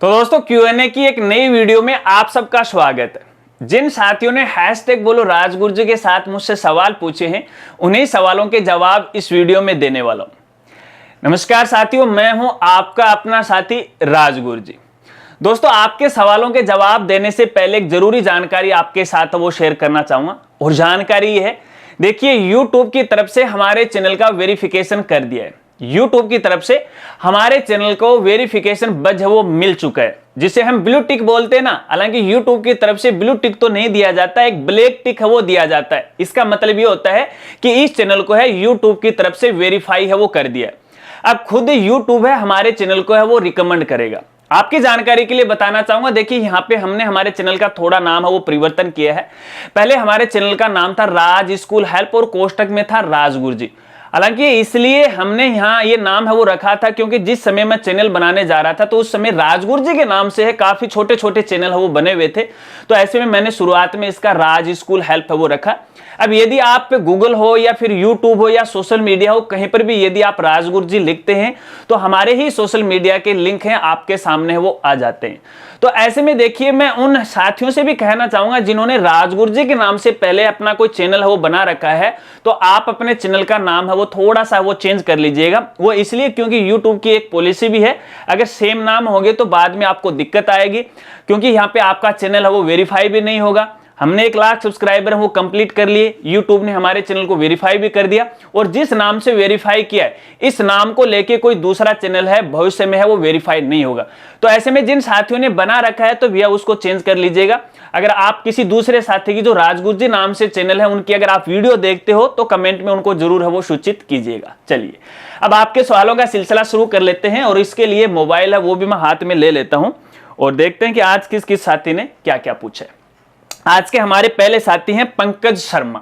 तो दोस्तों Q&A की एक नई वीडियो में आप सबका स्वागत है। जिन साथियों ने हैशटैग बोलो राजगुरुजी के साथ मुझसे सवाल पूछे हैं, उन्हीं सवालों के जवाब इस वीडियो में देने वाला हूं। नमस्कार साथियों, मैं हूं आपका अपना साथी राजगुरुजी। दोस्तों, आपके सवालों के जवाब देने से पहले एक जरूरी जानकारी आपके साथ वो शेयर करना चाहूंगा, और जानकारी ये है, देखिए YouTube की तरफ से हमारे चैनल का वेरिफिकेशन कर दिया है। YouTube की तरफ से हमारे चैनल को वेरिफिकेशन बज वो मिल चुका है, जिसे हम ब्लू टिक बोलते हैं ना। हालांकि YouTube की तरफ से ब्लू टिक तो नहीं दिया जाता, एक ब्लैक टिक है वो दिया जाता है। इसका मतलब ये होता है कि इस चैनल को है YouTube की तरफ से वेरीफाई है वो कर दिया है। अब खुद YouTube है हमारे चैनल को है वो रिकमेंड करेगा। आपकी जानकारी के लिए बताना चाहूंगा, देखिए यहाँ पे हमने हमारे चैनल का थोड़ा नाम है वो परिवर्तन किया है। पहले हमारे चैनल का नाम था राज स्कूल हेल्प और कोष्टक में था राजगुरुजी। हालांकि इसलिए हमने यहाँ ये नाम है वो रखा था क्योंकि जिस समय मैं चैनल बनाने जा रहा था तो उस समय राजगुरुजी के नाम से है काफी छोटे छोटे चैनल है वो बने हुए थे। तो ऐसे में मैंने शुरुआत में इसका राज स्कूल हेल्प है वो रखा। अब यदि आप गूगल हो या फिर यूट्यूब हो या सोशल मीडिया हो, कहीं पर भी यदि आप राजगुरुजी लिखते हैं तो हमारे ही सोशल मीडिया के लिंक हैं आपके सामने वो आ जाते हैं। तो ऐसे में देखिए, मैं उन साथियों से भी कहना चाहूंगा जिन्होंने राजगुरुजी के नाम से पहले अपना कोई चैनल है वो बना रखा है, तो आप अपने चैनल का नाम है वो थोड़ा सा वो चेंज कर लीजिएगा। वो इसलिए क्योंकि यूट्यूब की एक पॉलिसी भी है, अगर सेम नाम होंगे तो बाद में आपको दिक्कत आएगी, क्योंकि यहाँ पे आपका चैनल है वो वेरीफाई भी नहीं होगा। हमने 1 लाख सब्सक्राइबर वो कंप्लीट कर लिए, यूट्यूब ने हमारे चैनल को वेरीफाई भी कर दिया, और जिस नाम से वेरीफाई किया है इस नाम को लेके कोई दूसरा चैनल है भविष्य में है वो वेरीफाई नहीं होगा। तो ऐसे में जिन साथियों ने बना रखा है तो भैया उसको चेंज कर लीजिएगा। अगर आप किसी दूसरे साथी की जो राजगुरुजी नाम से चैनल है उनकी अगर आप वीडियो देखते हो तो कमेंट में उनको जरूर है वो सूचित कीजिएगा। चलिए अब आपके सवालों का सिलसिला शुरू कर लेते हैं, और इसके लिए मोबाइल है वो भी मैं हाथ में ले लेता हूं और देखते हैं कि आज किस किस साथी ने क्या क्या पूछा है। आज के हमारे पहले साथी हैं पंकज शर्मा,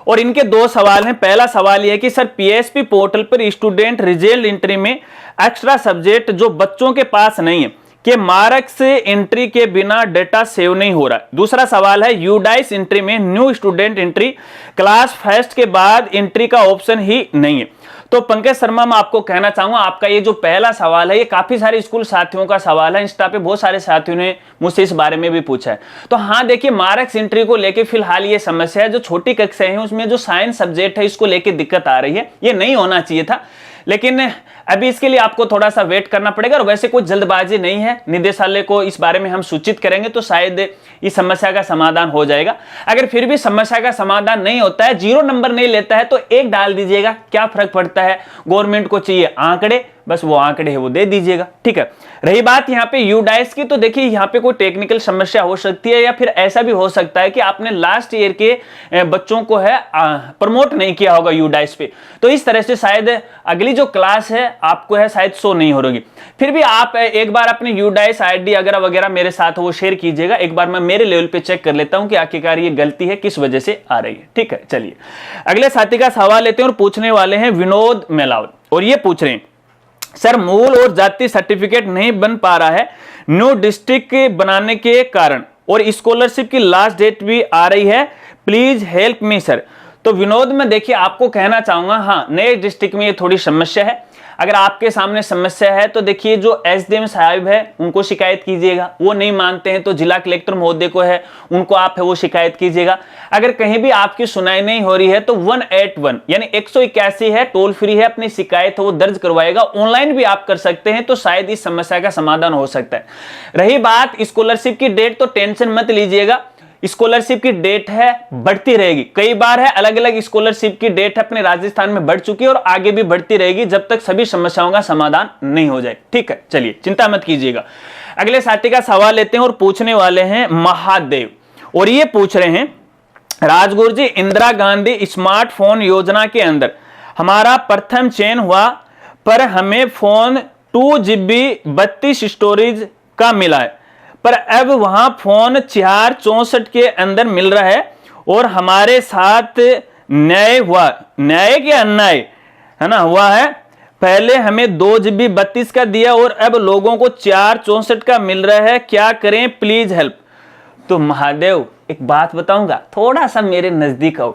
और इनके 2 सवाल हैं। पहला सवाल यह है कि सर पीएसपी पोर्टल पर स्टूडेंट रिजल्ट एंट्री में एक्स्ट्रा सब्जेक्ट जो बच्चों के पास नहीं है कि मार्क्स एंट्री के बिना डेटा सेव नहीं हो रहा है। दूसरा सवाल है यूडाइस एंट्री में new student entry class first के बाद एंट्री का ऑप्शन ही नहीं है। तो पंकज शर्मा, मैं आपको कहना चाहूंगा, आपका ये जो पहला सवाल है ये काफी सारे स्कूल साथियों का सवाल है। इंस्टा पे बहुत सारे साथियों ने मुझसे इस बारे में भी पूछा है। तो हाँ देखिए, मार्क्स एंट्री को लेके फिलहाल ये समस्या है। जो छोटी कक्षाएं हैं उसमें जो साइंस सब्जेक्ट है इसको लेके दिक्कत आ रही है। ये नहीं होना चाहिए था, लेकिन अभी इसके लिए आपको थोड़ा सा वेट करना पड़ेगा। और वैसे कोई जल्दबाजी नहीं है, निदेशालय को इस बारे में हम सूचित करेंगे तो शायद इस समस्या का समाधान हो जाएगा। अगर फिर भी समस्या का समाधान नहीं होता है, 0 नंबर नहीं लेता है, तो 1 डाल दीजिएगा, क्या फर्क पड़ता है। गवर्नमेंट को चाहिए आंकड़े, बस वो आंकड़े है वो दे दीजिएगा, ठीक है। रही बात यहाँ पे यूडाइस की, तो देखिए यहाँ पे कोई टेक्निकल समस्या हो सकती है, या फिर ऐसा भी हो सकता है कि आपने लास्ट ईयर के बच्चों को है प्रमोट नहीं किया होगा यूडाइस पे, तो इस तरह से शायद अगली जो क्लास है आपको है शायद शो नहीं हो रही। फिर भी आप एक बार अपने यूडाइस आईडी वगैरह वगैरह मेरे साथ वो शेयर कीजिएगा। एक बार मैं मेरे लेवल पे चेक कर लेता हूं कि आखिरकार ये गलती है किस वजह से आ रही है, ठीक है। चलिए अगले साथी का सवाल लेते हैं, और पूछने वाले हैं विनोद मेलावल, और ये पूछ रहे हैं सर मूल और जाति सर्टिफिकेट नहीं बन पा रहा है न्यू डिस्ट्रिक्ट बनाने के कारण, और स्कॉलरशिप की लास्ट डेट भी आ रही है, प्लीज हेल्प मी सर। तो विनोद, में देखिए आपको कहना चाहूंगा, हाँ नए डिस्ट्रिक्ट में ये थोड़ी समस्या है। अगर आपके सामने समस्या है तो देखिए जो एसडीएम साहब है उनको शिकायत कीजिएगा। वो नहीं मानते हैं तो जिला कलेक्टर महोदय को है उनको आप है वो शिकायत कीजिएगा। अगर कहीं भी आपकी सुनाई नहीं हो रही है तो 181 यानी 181 है, टोल फ्री है, अपनी शिकायत वो दर्ज करवाएगा। ऑनलाइन भी आप कर सकते हैं, तो शायद इस समस्या का समाधान हो सकता है। रही बात स्कॉलरशिप की डेट, तो टेंशन मत लीजिएगा, स्कॉलरशिप की डेट है बढ़ती रहेगी। कई बार है अलग अलग स्कॉलरशिप की डेट अपने राजस्थान में बढ़ चुकी है और आगे भी बढ़ती रहेगी जब तक सभी समस्याओं का समाधान नहीं हो जाए, ठीक है। चलिए चिंता मत कीजिएगा। अगले साथी का सवाल लेते हैं, और पूछने वाले हैं महादेव, और ये पूछ रहे हैं राजगुरुजी इंदिरा गांधी स्मार्टफोन योजना के अंदर हमारा प्रथम चयन हुआ, पर हमें फोन 2GB 32 स्टोरेज का मिला है, पर अब वहां फोन 464 के अंदर मिल रहा है, और हमारे साथ न्याय हुआ, न्याय के अन्याय है ना हुआ है। पहले हमें 2GB 32 का दिया और अब लोगों को 464 का मिल रहा है, क्या करें प्लीज हेल्प। तो महादेव एक बात बताऊंगा, थोड़ा सा मेरे नजदीक आओ,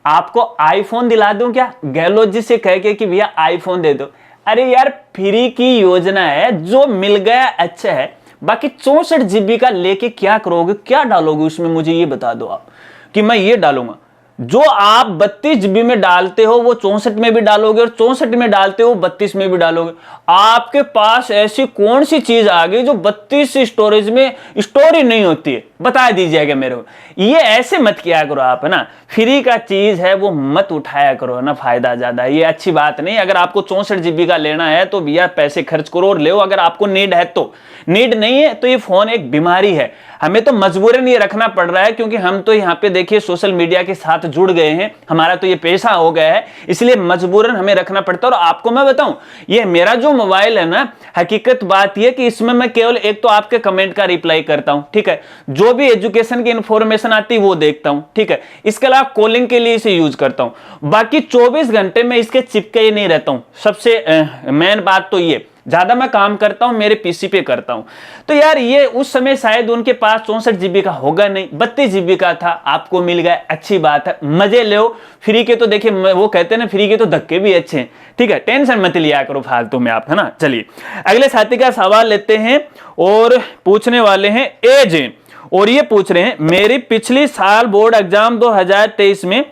आपको आईफोन दिला दूं क्या, गहलोत जी से कह के कि भैया आईफोन दे दो। अरे यार फ्री की योजना है, जो मिल गया अच्छा है, बाकी 64 जीबी का लेके क्या करोगे, क्या डालोगे उसमें, मुझे ये बता दो आप कि मैं ये डालूंगा। जो आप 32 जीबी में डालते हो वो 64 में भी डालोगे, और 64 में डालते हो 32 में भी डालोगे। आपके पास ऐसी कौन सी चीज आ गई जो 32 स्टोरेज में स्टोर ही नहीं होती है, बता दीजिएगा मेरे को। ये ऐसे मत किया करो आप, है ना, फ्री का चीज है वो मत उठाया करो, है ना, फायदा ज्यादा है, ये अच्छी बात नहीं। अगर आपको 64 जीबी का लेना है तो भैया पैसे खर्च करो और ले, अगर आपको नीड है तो। नीड नहीं है तो ये फोन एक बीमारी है, हमें तो मजबूरन ये रखना पड़ रहा है, क्योंकि हम तो यहाँ पे देखिए सोशल मीडिया के साथ जुड़ गए हैं, हमारा तो ये पेशा हो गया है, इसलिए मजबूरन हमें रखना पड़ता है। और आपको मैं बताऊं, ये मेरा जो मोबाइल है ना, हकीकत बात ये कि इसमें मैं केवल एक तो आपके कमेंट का रिप्लाई करता हूं, ठीक है, जो भी एजुकेशन की इंफॉर्मेशन आती है वो देखता हूं, ठीक है, इसके अलावा कॉलिंग के लिए इसे यूज करता हूं। बाकी 24 घंटे में इसके चिपके ही नहीं रहता हूं। सबसे मेन बात तो ये, ज्यादा मैं काम करता हूं मेरे पीसी पे करता हूं। तो यार ये उस समय शायद उनके पास 64 जीबी का होगा नहीं, 32 जीबी का था, आपको मिल गया, अच्छी बात है, मजे लो। फ्री के तो देखिए वो कहते हैं ना, फ्री के तो धक्के भी अच्छे हैं, ठीक है, टेंशन मत लिया करो फालतू में आप, है ना। चलिए अगले साथी का सवाल लेते हैं, और पूछने वाले हैं ए जैन, और ये पूछ रहे हैं मेरी पिछली साल बोर्ड एग्जाम 2023 में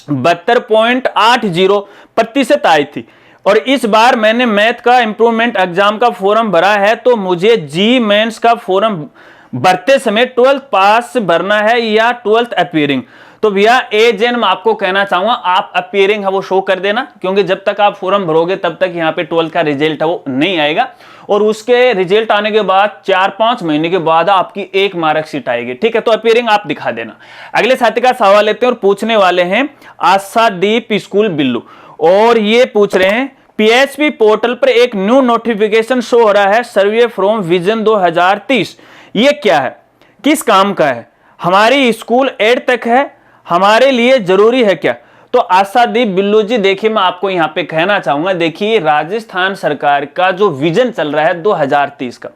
72.80% आई थी, और इस बार मैंने मैथ का इंप्रूवमेंट एग्जाम का फॉर्म भरा है, तो मुझे जी मेंस का फॉर्म भरते समय 12th पास भरना है या 12th अपीयरिंग। तो भैया ए जैन मैं आपको कहना चाहूंगा, आप अपीयरिंग है वो शो कर देना, क्योंकि जब तक आप फॉर्म भरोगे तब तक यहाँ पे 12th का रिजल्ट है वो नहीं आएगा, और उसके रिजल्ट आने के बाद 4-5 महीने के बाद आपकी एक मार्कशीट आएगी, ठीक है, तो अपीयरिंग आप दिखा देना। अगले साथी का सवाल लेते हैं, और पूछने वाले हैं आशादीप स्कूल बिल्लू, और ये पूछ रहे हैं पीएचपी पोर्टल पर एक न्यू नोटिफिकेशन शो हो रहा है, सर्वे फ्रॉम विजन 2030, ये क्या है, किस काम का है, हमारी स्कूल 8 तक है, हमारे लिए जरूरी है क्या। तो आशादीप बिल्लू जी, देखिए मैं आपको यहां पे कहना चाहूंगा, देखिए राजस्थान सरकार का जो विजन चल रहा है 2030 का,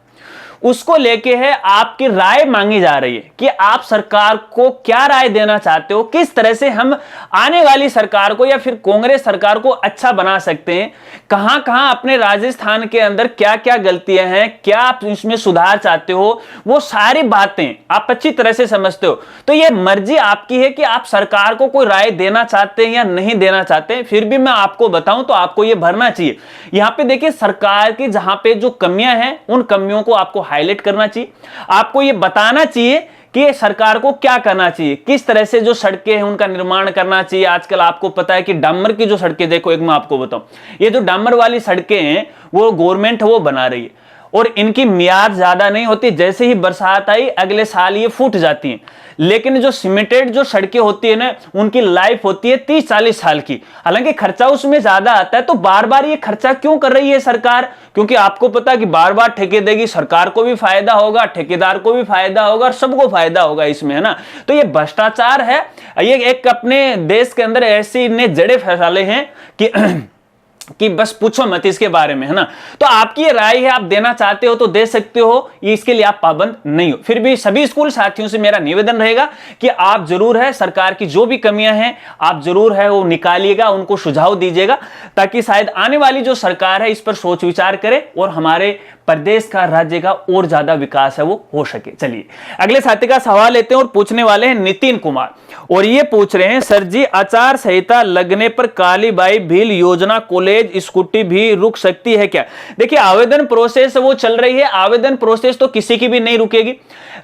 उसको लेके है आपकी राय मांगी जा रही है कि आप सरकार को क्या राय देना चाहते हो, किस तरह से हम आने वाली सरकार को या फिर कांग्रेस सरकार को अच्छा बना सकते हैं, कहां कहां अपने राजस्थान के अंदर क्या क्या गलतियां हैं, क्या आप इसमें सुधार चाहते हो, वो सारी बातें आप अच्छी तरह से समझते हो। तो ये मर्जी आपकी है कि आप सरकार को कोई राय देना चाहते हैं या नहीं देना चाहते हैं। फिर भी मैं आपको बताऊं तो आपको ये भरना चाहिए। यहां पे देखिए सरकार की जहां पे जो कमियां हैं उन कमियों को आपको हाईलाइट करना चाहिए, आपको यह बताना चाहिए कि सरकार को क्या करना चाहिए, किस तरह से जो सड़कें हैं उनका निर्माण करना चाहिए। आजकल आपको पता है कि डामर की जो सड़कें, देखो एक मैं आपको बताऊं, ये जो डामर वाली सड़कें हैं वो गवर्नमेंट वो बना रही है, और इनकी मियाद ज्यादा नहीं होती, जैसे ही बरसात आई अगले साल ये फूट जाती हैं। लेकिन जो सीमेंटेड जो सड़कें होती है ना, उनकी लाइफ होती है 30-40 साल की, हालांकि खर्चा उसमें ज्यादा आता है। तो बार बार ये खर्चा क्यों कर रही है सरकार, क्योंकि आपको पता है कि बार बार ठेके देगी, सरकार को भी फायदा होगा, ठेकेदार को भी फायदा होगा, और सबको फायदा होगा इसमें, है ना। तो ये भ्रष्टाचार है, ये एक अपने देश के अंदर ऐसे इतने जड़े फैसले हैं कि बस पूछो मत इसके बारे में, है ना। तो आपकी ये राय है, आप देना चाहते हो तो दे सकते हो, ये इसके लिए आप पाबंद नहीं हो। फिर भी सभी स्कूल साथियों से मेरा निवेदन रहेगा कि आप जरूर है सरकार की जो भी कमियां हैं आप जरूर है वो निकालिएगा, उनको सुझाव दीजिएगा, ताकि शायद आने वाली जो सरकार है इस पर सोच विचार करे और हमारे प्रदेश का, राज्य का और ज्यादा विकास है वो हो सके। चलिए अगले साथी का सवाल लेते हैं, और पूछने वाले हैं नितिन कुमार, और ये पूछ रहे हैं सर जी आचार संहिता लगने पर कालीबाई भील योजना कॉलेज स्कूटी भी रुक सकती है क्या। देखिए आवेदन प्रोसेस वो चल रही है, आवेदन प्रोसेस तो किसी की भी नहीं रुकेगी।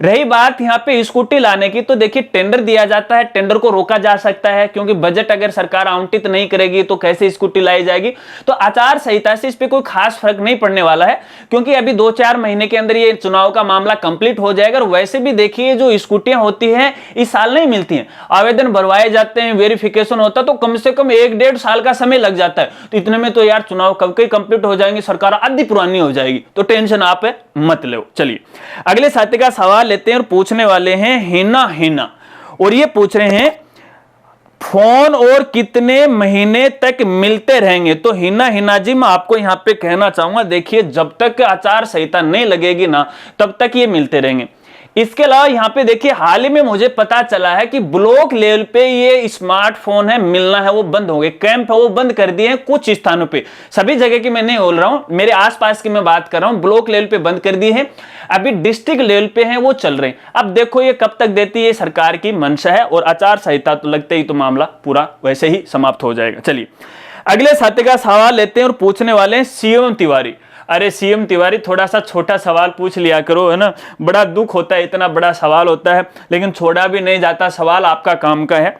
रही बात यहाँ पे स्कूटी लाने की, तो देखिए टेंडर दिया जाता है, टेंडर को रोका जा सकता है, क्योंकि बजट अगर सरकार आवंटित नहीं करेगी तो कैसे स्कूटी लाई जाएगी। तो आचार संहिता से इस पे कोई खास फर्क नहीं पड़ने वाला है, क्योंकि अभी 2-4 महीने के अंदर ये चुनाव का मामला कंप्लीट हो जाएगा। और वैसे भी देखिए जो स्कूटियां होती हैं इस साल नहीं मिलती हैं, आवेदन भरवाए जाते हैं, वेरिफिकेशन होता है, तो कम से कम 1-1.5 साल का समय लग जाता है। तो इतने में तो यार चुनाव कब के कंप्लीट हो जाएंगे, सरकार आधी पुरानी हो जाएगी, तो टेंशन आप मत लो। चलिए अगले साथी का सवाल लेते हैं, और पूछने वाले हैं हिना, और ये पूछ रहे हैं फोन और कितने महीने तक मिलते रहेंगे। तो हिना जी मैं आपको यहां पे कहना चाहूंगा, देखिए जब तक आचार संहिता नहीं लगेगी ना तब तक ये मिलते रहेंगे। इसके अलावा यहाँ पे देखिए हाल ही में मुझे पता चला है कि ब्लॉक लेवल पे ये स्मार्टफोन है मिलना है वो बंद हो गए, कैंप है वो बंद कर दिए हैं कुछ स्थानों पे, सभी जगह की मैं नहीं बोल रहा हूं, मेरे आसपास की मैं बात कर रहा हूं, ब्लॉक लेवल पे बंद कर दिए हैं, अभी डिस्ट्रिक्ट लेवल पे हैं वो चल रहे हैं। अब देखो ये कब तक देती है, सरकार की मंशा है और आचार संहिता तो लगते ही तो मामला पूरा वैसे ही समाप्त हो जाएगा। चलिए अगले साथी का सवाल लेते हैं और पूछने वाले हैं सीएम तिवारी। अरे सीएम तिवारी थोड़ा सा छोटा सवाल पूछ लिया करो, है ना, बड़ा दुख होता है, इतना बड़ा सवाल होता है लेकिन छोड़ा भी नहीं जाता, सवाल आपका काम का है।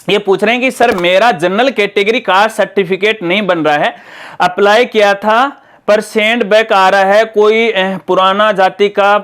ये पूछ रहे हैं कि सर मेरा जनरल कैटेगरी कास्ट सर्टिफिकेट नहीं बन रहा है, अप्लाई किया था पर सेंड बैक आ रहा है, कोई पुराना जाति का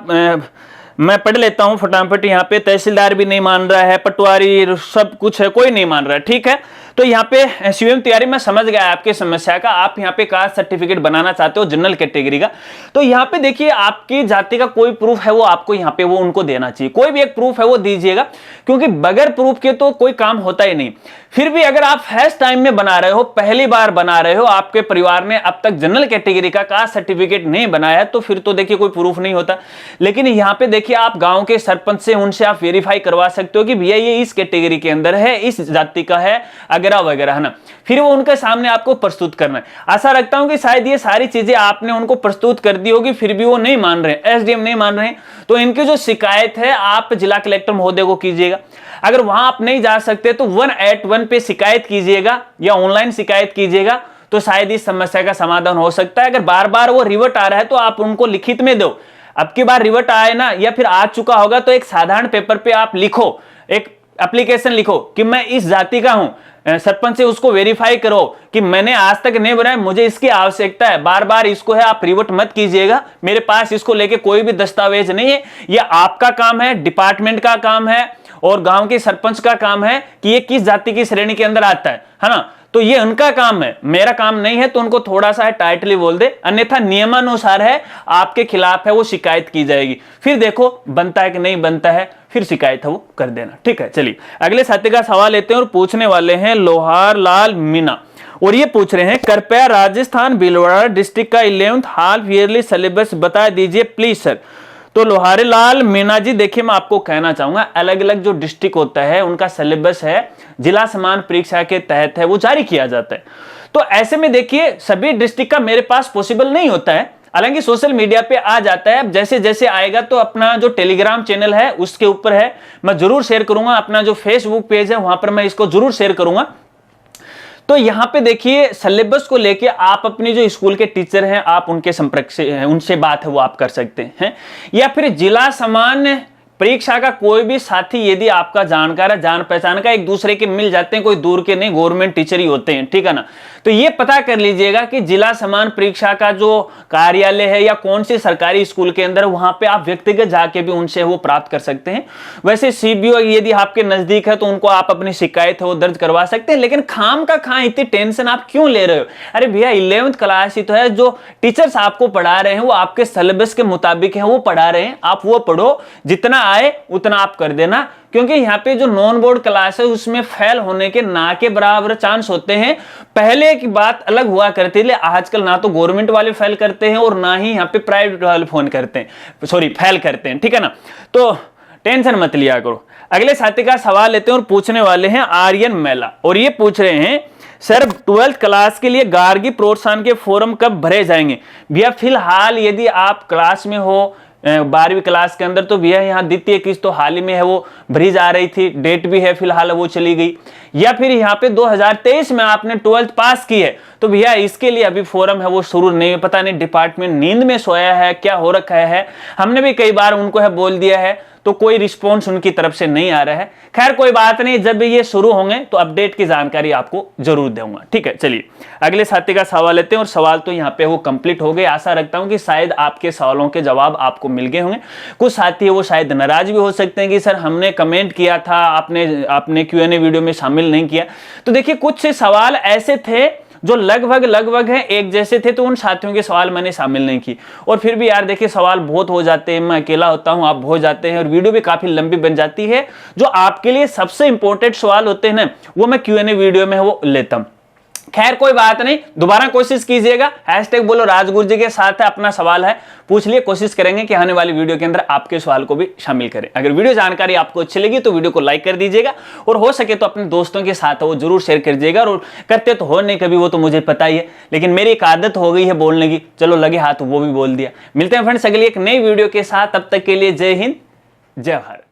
मैं पढ़ लेता हूं फटाफट, यहाँ पे तहसीलदार भी नहीं मान रहा है, पटवारी सब कुछ है, कोई नहीं मान रहा है। ठीक है, तो यहाँ पे सीएम तिवारी मैं समझ गया आपकी समस्या का, आप यहाँ पे कास्ट सर्टिफिकेट बनाना चाहते हो जनरल कैटेगरी का, तो यहाँ पे देखिए आपकी जाति का कोई प्रूफ है वो आपको यहाँ पे वो उनको देना चाहिए, कोई भी एक प्रूफ है वो दीजिएगा, क्योंकि बगैर प्रूफ के तो कोई काम होता ही नहीं। फिर भी अगर आप फर्स्ट टाइम में बना रहे हो, पहली बार बना रहे हो, आपके परिवार ने अब तक जनरल कैटेगरी का कास्ट सर्टिफिकेट नहीं बनाया, तो फिर तो देखिए कोई प्रूफ नहीं होता। लेकिन यहाँ पे देखिए आप गांव के सरपंच से उनसे आप वेरीफाई करवा सकते हो कि भैया ये इस कैटेगरी के अंदर है, इस जाति का है वगैरह वगैरह, है ना, फिर वो उनके सामने आपको प्रस्तुत करना है। आशा रखता हूं कि शायद ये सारी चीजें आपने उनको प्रस्तुत कर दी होगी, फिर भी वो नहीं मान रहे, एसडीएम नहीं मान रहे, तो इनकी जो शिकायत है आप जिला कलेक्टर महोदय को कीजिएगा। अगर वहां आप नहीं जा सकते तो 181 पे शिकायत कीजिएगा या ऑनलाइन शिकायत कीजिएगा, तो शायद इस समस्या का समाधान हो सकता है। अगर बार बार वो रिवर्ट आ रहा है तो आप उनको लिखित में दो, अब की बार रिवर्ट आए ना या फिर आ चुका होगा तो एक साधारण पेपर पे आप लिखो, एक एप्लीकेशन लिखो कि मैं इस जाति का हूं, सरपंच से उसको वेरीफाई करो कि मैंने आज तक नहीं बनाया, मुझे इसकी आवश्यकता है, बार बार इसको है, आप रिवर्ट मत कीजिएगा, मेरे पास इसको लेके कोई भी दस्तावेज नहीं है। यह आपका काम है, डिपार्टमेंट का काम है और गांव के सरपंच का काम है कि ये किस जाति की श्रेणी के अंदर आता है ना, तो ये उनका काम है, मेरा काम नहीं है। तो उनको थोड़ा सा टाइटली बोल दे, अन्यथा नियमानुसार है आपके खिलाफ है वो शिकायत की जाएगी, फिर देखो बनता है कि नहीं बनता है, फिर शिकायत है वो कर देना। ठीक है, चलिए अगले साथी का सवाल लेते हैं और पूछने वाले हैं लोहार लाल मीना, और ये पूछ रहे हैं कृपया राजस्थान भीलवाड़ा डिस्ट्रिक्ट का 11th हाफ ईयरली सिलेबस बता दीजिए प्लीज सर। तो लोहारे लाल मीना जी देखिए मैं आपको कहना चाहूंगा, अलग अलग जो डिस्ट्रिक्ट होता है उनका सिलेबस है जिला समान परीक्षा के तहत है वो जारी किया जाता है, तो ऐसे में देखिए सभी डिस्ट्रिक्ट का मेरे पास पॉसिबल नहीं होता है, हालांकि सोशल मीडिया पे आ जाता है, जैसे जैसे आएगा तो अपना जो टेलीग्राम चैनल है उसके ऊपर है मैं जरूर शेयर करूंगा, अपना जो फेसबुक पेज है वहां पर मैं इसको जरूर शेयर करूंगा। तो यहां पे देखिए सिलेबस को लेके आप अपनी जो स्कूल के टीचर हैं आप उनके संपर्क से उनसे बात है वो आप कर सकते हैं, या फिर जिला समान परीक्षा का कोई भी साथी यदि आपका जानकार है, जान पहचान का, एक दूसरे के मिल जाते हैं, कोई दूर के नहीं, गवर्नमेंट टीचर ही होते हैं, ठीक है ना, तो ये पता कर लीजिएगा कि जिला समान परीक्षा का जो कार्यालय है या कौन सी सरकारी स्कूल के अंदर, वहां पे आप व्यक्तिगत जाके भी उनसे वो प्राप्त कर सकते हैं। वैसे सीबीओ यदि आपके नजदीक है तो उनको आप अपनी शिकायत है वो दर्ज करवा सकते हैं, लेकिन खाम का खां इतनी टेंशन आप क्यों ले रहे हो? अरे भैया 11th क्लास ही तो है, जो टीचर्स आपको पढ़ा रहे हैं वो आपके सिलेबस के मुताबिक है वो पढ़ा रहे हैं, आप वो पढ़ो, जितना आए उतना आप कर देना, क्योंकि यहाँ पे जो नॉन बोर्ड क्लास है उसमें फेल होने के ना के बराबर चांस होते हैं। पहले की बात अलग हुआ करती थी, आजकल ना तो गवर्नमेंट वाले फेल करते हैं और ना ही यहाँ पे प्राइवेट वाले फेल करते हैं, ठीक है ना, तो टेंशन मत लिया करो। अगले साथी का सवाल लेते हैं और पूछने वाले हैं आर्यन मेला, और ये पूछ रहे हैं सर 12th क्लास के लिए गार्गी प्रोत्साहन के फॉर्म कब भरे जाएंगे? भैया फिलहाल यदि आप क्लास में हो 12वीं क्लास के अंदर तो भैया यहाँ द्वितीय किस्त तो हाल ही में है वो भरी जा रही थी, डेट भी है फिलहाल वो चली गई, या फिर यहाँ पे 2023 में आपने 12th पास की है तो भैया इसके लिए अभी फॉर्म है वो शुरू नहीं, पता नहीं डिपार्टमेंट नींद में सोया है क्या हो रखा है, हमने भी कई बार उनको है बोल दिया है तो कोई रिस्पॉन्स उनकी तरफ से नहीं आ रहा है। खैर कोई बात नहीं, जब भी ये शुरू होंगे तो अपडेट की जानकारी आपको जरूर दूंगा। ठीक है, चलिए अगले साथी का सवाल लेते हैं, और सवाल तो यहाँ पे वो कंप्लीट हो गए। आशा रखता हूँ कि शायद आपके सवालों के जवाब आपको मिल गए होंगे। कुछ साथी है वो शायद नाराज भी हो सकते हैं कि सर हमने कमेंट किया था, आपने Q&A वीडियो में शामिल नहीं किया। तो देखिए कुछ से सवाल ऐसे थे जो लगभग है एक जैसे थे, तो उन साथियों के सवाल मैंने शामिल नहीं की, और फिर भी यार देखिए सवाल बहुत हो जाते हैं, मैं अकेला होता हूं, आप हो जाते हैं, और वीडियो भी काफी लंबी बन जाती है। जो आपके लिए सबसे इंपॉर्टेंट सवाल होते हैं ना वो मैं Q&A वीडियो में वो लेता हूं। खैर कोई बात नहीं, दोबारा कोशिश कीजिएगा। हैशटैग बोलो राजगुरु जी के साथ अपना सवाल है पूछ लिए, कोशिश करेंगे कि आने वाली वीडियो के अंदर आपके सवाल को भी शामिल करें। अगर वीडियो जानकारी आपको अच्छी लगी तो वीडियो को लाइक कर दीजिएगा और हो सके तो अपने दोस्तों के साथ वो जरूर शेयर कर दीजिएगा। और करते तो हो नहीं कभी, वो तो मुझे पता ही है, लेकिन मेरी एक आदत हो गई है बोलने की, चलो लगे हाथ वो भी बोल दिया। मिलते हैं फ्रेंड्स अगली एक नई वीडियो के साथ, तब तक के लिए जय हिंद जय भारत।